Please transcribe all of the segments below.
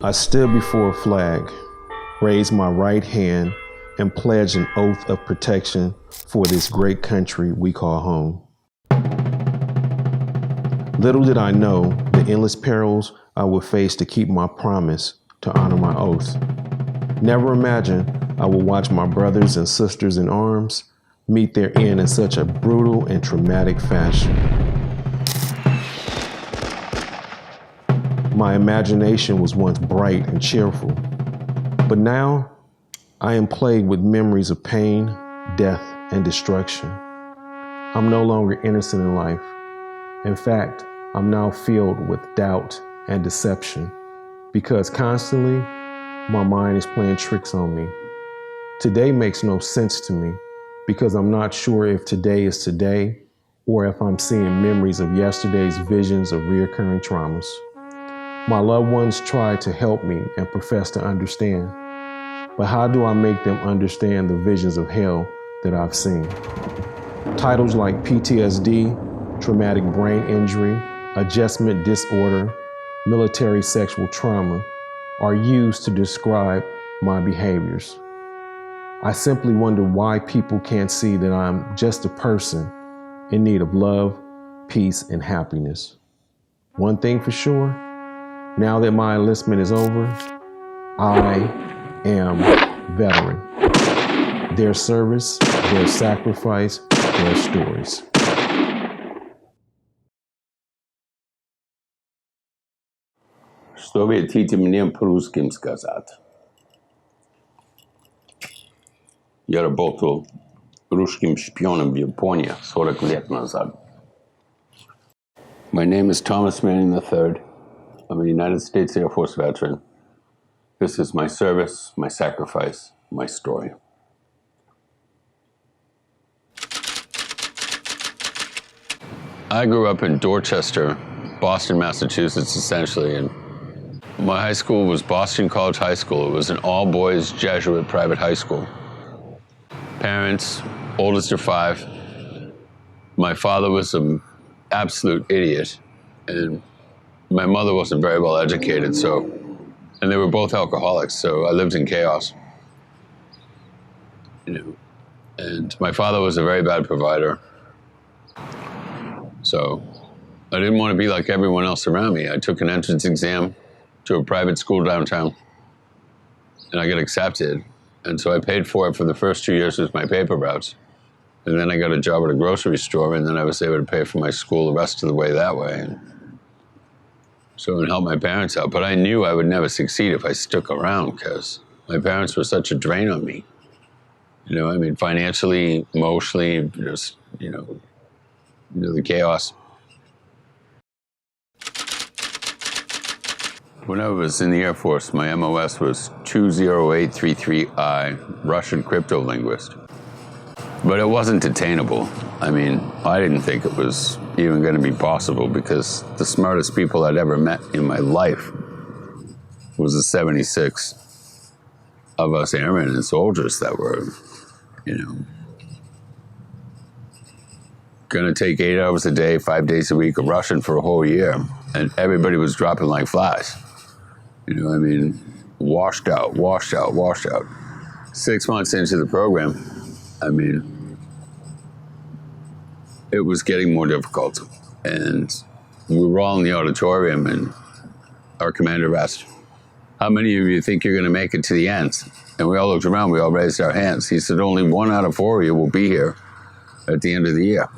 I stood before a flag, raised my right hand, and pledged an oath of protection for this great country we call home. Little did I know the endless perils I would face to keep my promise to honor my oath. Never imagined I would watch my brothers and sisters in arms meet their end in such a brutal and traumatic fashion. My imagination was once bright and cheerful, but now I am plagued with memories of pain, death, and destruction. I'm no longer innocent in life. In fact, I'm now filled with doubt and deception because constantly my mind is playing tricks on me. Today makes no sense to me because I'm not sure if today is today or if I'm seeing memories of yesterday's visions of reoccurring traumas. My loved ones try to help me and profess to understand, but how do I make them understand the visions of hell that I've seen? Titles like PTSD, traumatic brain injury, adjustment disorder, military sexual trauma are used to describe my behaviors. I simply wonder why people can't see that I'm just a person in need of love, peace, and happiness. One thing for sure, now that my enlistment is over, I am veteran. Their service, their sacrifice, their stories. Что вы хотите мне по-русски сказать? Я работал русским шпионом в Японии 40 лет назад. My name is Thomas Manning III. I'm a United States Air Force veteran. This is my service, my sacrifice, my story. I grew up in Dorchester, Boston, Massachusetts, essentially, and my high school was Boston College High School. It was an all-boys Jesuit private high school. Parents, oldest of 5. My father was an absolute idiot, and my mother wasn't very well educated, and they were both alcoholics, so I lived in chaos. And my father was a very bad provider. So I didn't want to be like everyone else around me. I took an entrance exam to a private school downtown, and I got accepted. And so I paid for it for the first 2 years with my paper routes. And then I got a job at a grocery store, and then I was able to pay for my school the rest of the way that way. And so it helped my parents out. But I knew I would never succeed if I stuck around because my parents were such a drain on me. Financially, emotionally, just, the chaos. When I was in the Air Force, my MOS was 20833I, Russian crypto linguist. But it wasn't attainable. I didn't think it was even going to be possible because the smartest people I'd ever met in my life was the 76 of us airmen and soldiers that were, going to take 8 hours a day, 5 days a week of Russian for a whole year. And everybody was dropping like flies. Washed out. 6 months into the program, it was getting more difficult. And we were all in the auditorium, and our commander asked, "How many of you think you're going to make it to the end?" And we all looked around, we all raised our hands. He said, "Only 1 out of 4 of you will be here at the end of the year."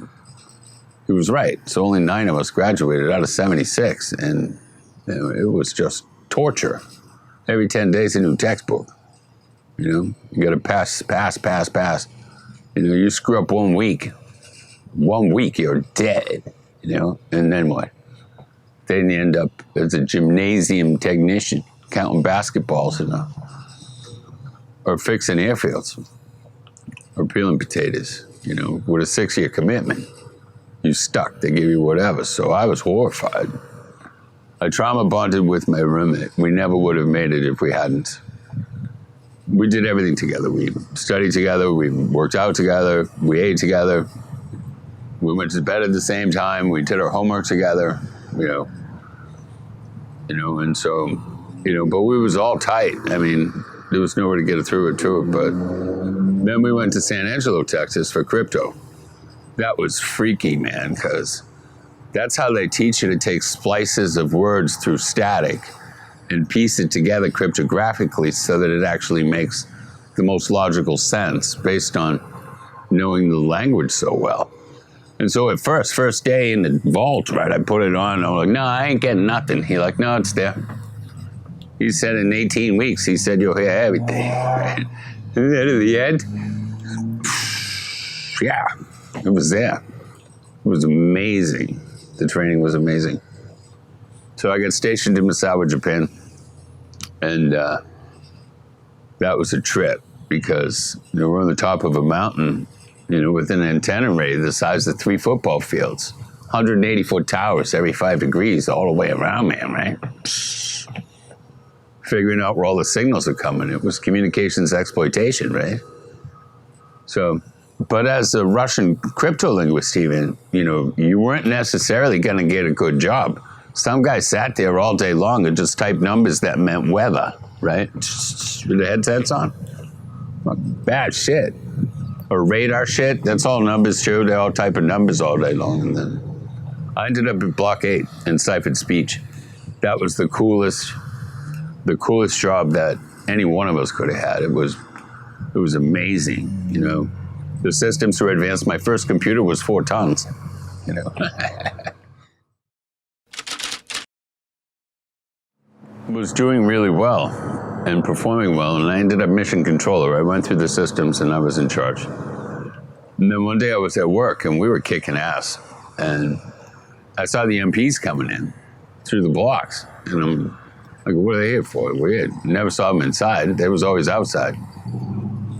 He was right. So only 9 of us graduated out of 76. And it was just torture. Every 10 days, a new textbook. You got to pass. You screw up 1 week. 1 week, you're dead. And then what? Then you end up as a gymnasium technician, counting basketballs or fixing airfields, or peeling potatoes, with a 6-year commitment. You stuck, they give you whatever. So I was horrified. I trauma bonded with my roommate. We never would have made it if we hadn't. We did everything together. We studied together, we worked out together, we ate together. We went to bed at the same time, we did our homework together, and so but we was all tight. I mean, there was nowhere to get through it to it. But then we went to San Angelo, Texas for crypto. That was freaky, man, because that's how they teach you to take splices of words through static and piece it together cryptographically so that it actually makes the most logical sense based on knowing the language so well. And so at first day in the vault, right, I put it on, I'm like, no, I ain't getting nothing. He's like, no, it's there. He said in 18 weeks, he said, you'll hear everything. Right? And then at the end, yeah, it was there. It was amazing. The training was amazing. So I got stationed in Misawa, Japan. And that was a trip because we're on the top of a mountain, with an antenna array the size of 3 football fields, 180-foot towers every 5 degrees all the way around, man, right? Figuring out where all the signals are coming. It was communications exploitation, right? So, but as a Russian crypto linguist even, you weren't necessarily going to get a good job. Some guy sat there all day long and just typed numbers that meant weather, right? With the headsets on. Bad shit. Or radar shit, that's all numbers too. They all type of numbers all day long. And then I ended up at Block 8 in ciphered speech. That was the coolest job that any one of us could have had. It was amazing, The systems were advanced. My first computer was 4 tons, was doing really well and performing well, and I ended up mission controller. I went through the systems and I was in charge. And then one day I was at work and we were kicking ass, and I saw the MPs coming in through the blocks, and I'm like, what are they here for? Weird. Never saw them inside. They was always outside.